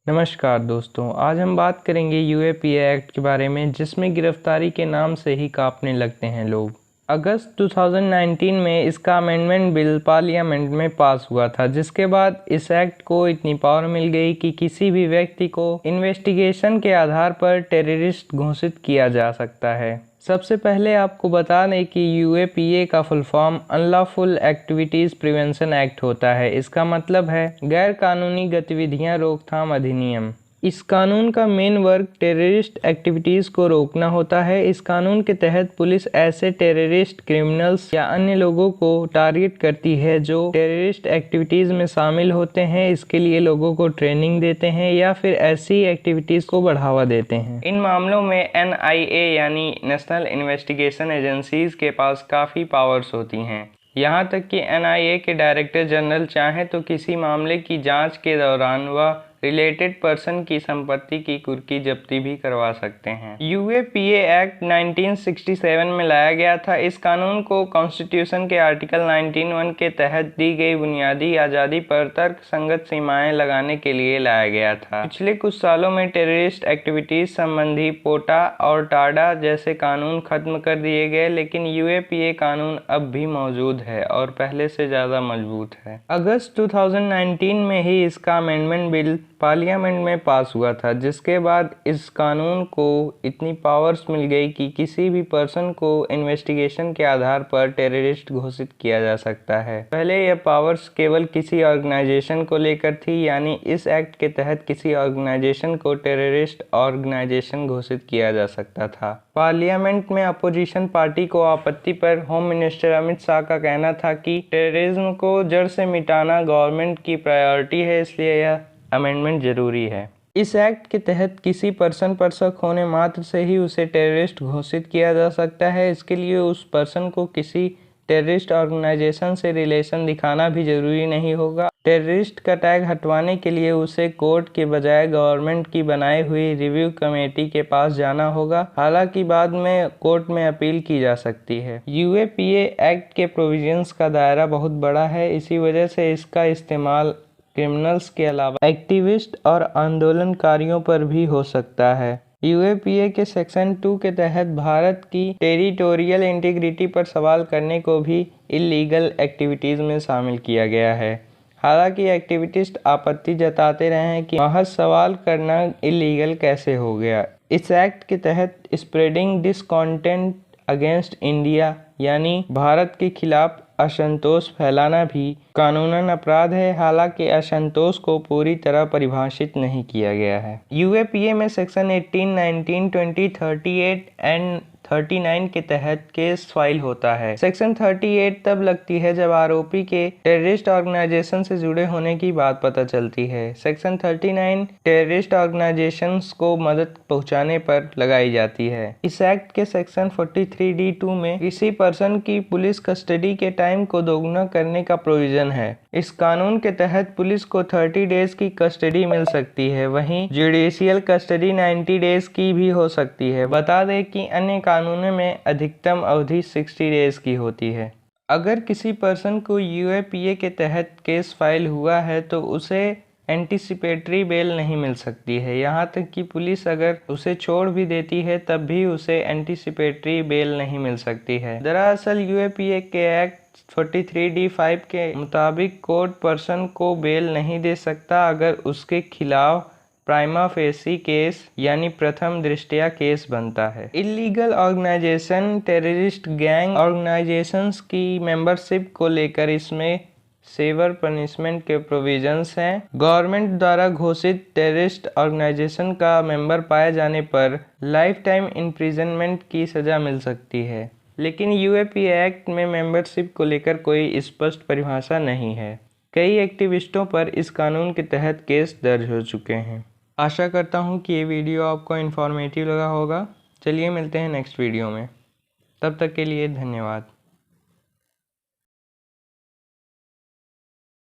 नमस्कार दोस्तों, आज हम बात करेंगे यूएपीए एक्ट के बारे में, जिसमें गिरफ्तारी के नाम से ही कांपने लगते हैं लोग। अगस्त 2019 में इसका अमेंडमेंट बिल पार्लियामेंट में पास हुआ था, जिसके बाद इस एक्ट को इतनी पावर मिल गई कि किसी भी व्यक्ति को इन्वेस्टिगेशन के आधार पर टेररिस्ट घोषित किया जा सकता है। सबसे पहले आपको बता दें कि यूएपीए का full form unlawful activities prevention act होता है। इसका मतलब है गैर कानूनी गतिविधियां रोकथाम अधिनियम। इस कानून का मेन वर्क टेररिस्ट एक्टिविटीज़ को रोकना होता है। इस कानून के तहत पुलिस ऐसे टेररिस्ट, क्रिमिनल्स या अन्य लोगों को टारगेट करती है जो टेररिस्ट एक्टिविटीज़ में शामिल होते हैं। इसके लिए लोगों को ट्रेनिंग देते हैं या फिर ऐसी एक्टिविटीज़ को बढ़ावा देते हैं। इन मामलों में एनआईए यानी नेशनल इन्वेस्टिगेशन एजेंसीज के पास काफ़ी पावर्स होती हैं। यहाँ तक कि एनआईए के डायरेक्टर जनरल चाहें तो किसी मामले की जांच के दौरान वह रिलेटेड पर्सन की संपत्ति की कुर्की जब्ती भी करवा सकते हैं। यूएपीए एक्ट 1967 में लाया गया था। इस कानून को कॉन्स्टिट्यूशन के आर्टिकल 19(1) के तहत दी गई बुनियादी आज़ादी पर तर्क संगत सीमाएं लगाने के लिए लाया गया था। पिछले कुछ सालों में टेररिस्ट एक्टिविटीज संबंधी पोटा और टाडा जैसे कानून खत्म कर दिए गए, लेकिन यूएपीए कानून अब भी मौजूद है और पहले से ज़्यादा मजबूत है। अगस्त 2019 में ही इसका अमेंडमेंट बिल पार्लियामेंट में पास हुआ था, जिसके बाद इस कानून को इतनी पावर्स मिल गई कि किसी भी पर्सन को इन्वेस्टिगेशन के आधार पर टेररिस्ट घोषित किया जा सकता है। पहले यह पावर्स केवल किसी ऑर्गेनाइजेशन को लेकर थी, यानी इस एक्ट के तहत किसी ऑर्गेनाइजेशन को टेररिस्ट ऑर्गेनाइजेशन घोषित किया जा सकता था। पार्लियामेंट में अपोजिशन पार्टी को आपत्ति पर होम मिनिस्टर अमित शाह का कहना था कि टेररिज्म को जड़ से मिटाना गवर्नमेंट की प्रायोरिटी है, इसलिए यह अमेंडमेंट जरूरी है। इस एक्ट के तहत किसी पर्सन पर शक होने मात्र से ही उसे टेररिस्ट घोषित किया जा सकता है। इसके लिए उस पर्सन को किसी टेररिस्ट ऑर्गेनाइजेशन से रिलेशन दिखाना भी जरूरी नहीं होगा। टेररिस्ट का टैग हटवाने के लिए उसे कोर्ट के बजाय गवर्नमेंट की बनाई हुई रिव्यू कमेटी के पास जाना होगा। हालांकि बाद में कोर्ट में अपील की जा सकती है। यूएपीए एक्ट के प्रोविजंस का दायरा बहुत बड़ा है, इसी वजह से इसका इस्तेमाल क्रिमिनल्स के अलावा एक्टिविस्ट और आंदोलनकारियों पर भी हो सकता है। यूएपीए के सेक्शन 2 के तहत भारत की टेरिटोरियल इंटीग्रिटी पर सवाल करने को भी इलीगल एक्टिविटीज़ में शामिल किया गया है। हालांकि एक्टिविस्ट आपत्ति जताते रहे हैं कि महज सवाल करना इलीगल कैसे हो गया। इस एक्ट के तहत स्प्रेडिंग डिसकॉन्टेंट अगेंस्ट इंडिया यानी भारत के खिलाफ असंतोष फैलाना भी कानूनन अपराध है। हालांकि असंतोष को पूरी तरह परिभाषित नहीं किया गया है। यूएपीए में सेक्शन 18, 19, 20, 38 एंड 39 के तहत केस फाइल होता है। सेक्शन 38 तब लगती है जब आरोपी के टेररिस्ट ऑर्गेनाइजेशन से जुड़े होने की बात पता चलती है। सेक्शन 39 टेररिस्ट ऑर्गेनाइजेशंस को मदद पहुंचाने पर लगाई जाती है। इस एक्ट के सेक्शन 43D(2) में किसी पर्सन की पुलिस कस्टडी के टाइम को दोगुना करने का प्रोविजन है। इस कानून के तहत पुलिस को 30 डेज की कस्टडी मिल सकती है, वहीं जुडिशियल कस्टडी 90 डेज की भी हो सकती है। बता दें कि अन्य कानूनों में अधिकतम अवधि 60 डेज की होती है। अगर किसी पर्सन को यूएपीए के तहत केस फाइल हुआ है तो उसे एंटीसिपेटरी बेल नहीं मिल सकती है। यहाँ तक कि पुलिस अगर उसे छोड़ भी देती है तब भी उसे एंटीसिपेटरी बेल नहीं मिल सकती है। दरअसल यूएपीए के एक्ट 43D(5) के मुताबिक कोर्ट पर्सन को बेल नहीं दे सकता अगर उसके खिलाफ प्राइमा फेसी केस यानी प्रथम दृष्टया केस बनता है। Illegal organisation, terrorist gang organisations की मेंबरशिप को लेकर इसमें सेवर पनिशमेंट के प्रोविजंस हैं। गवर्नमेंट द्वारा घोषित टेररिस्ट ऑर्गेनाइजेशन का मेंबर पाए जाने पर लाइफ टाइम इम्प्रिजनमेंट की सज़ा मिल सकती है, लेकिन यूएपीए एक्ट में मेंबरशिप को लेकर कोई स्पष्ट परिभाषा नहीं है। कई एक्टिविस्टों पर इस कानून के तहत केस दर्ज हो चुके हैं। आशा करता हूँ कि ये वीडियो आपको इन्फॉर्मेटिव लगा होगा। चलिए मिलते हैं नेक्स्ट वीडियो में, तब तक के लिए धन्यवाद।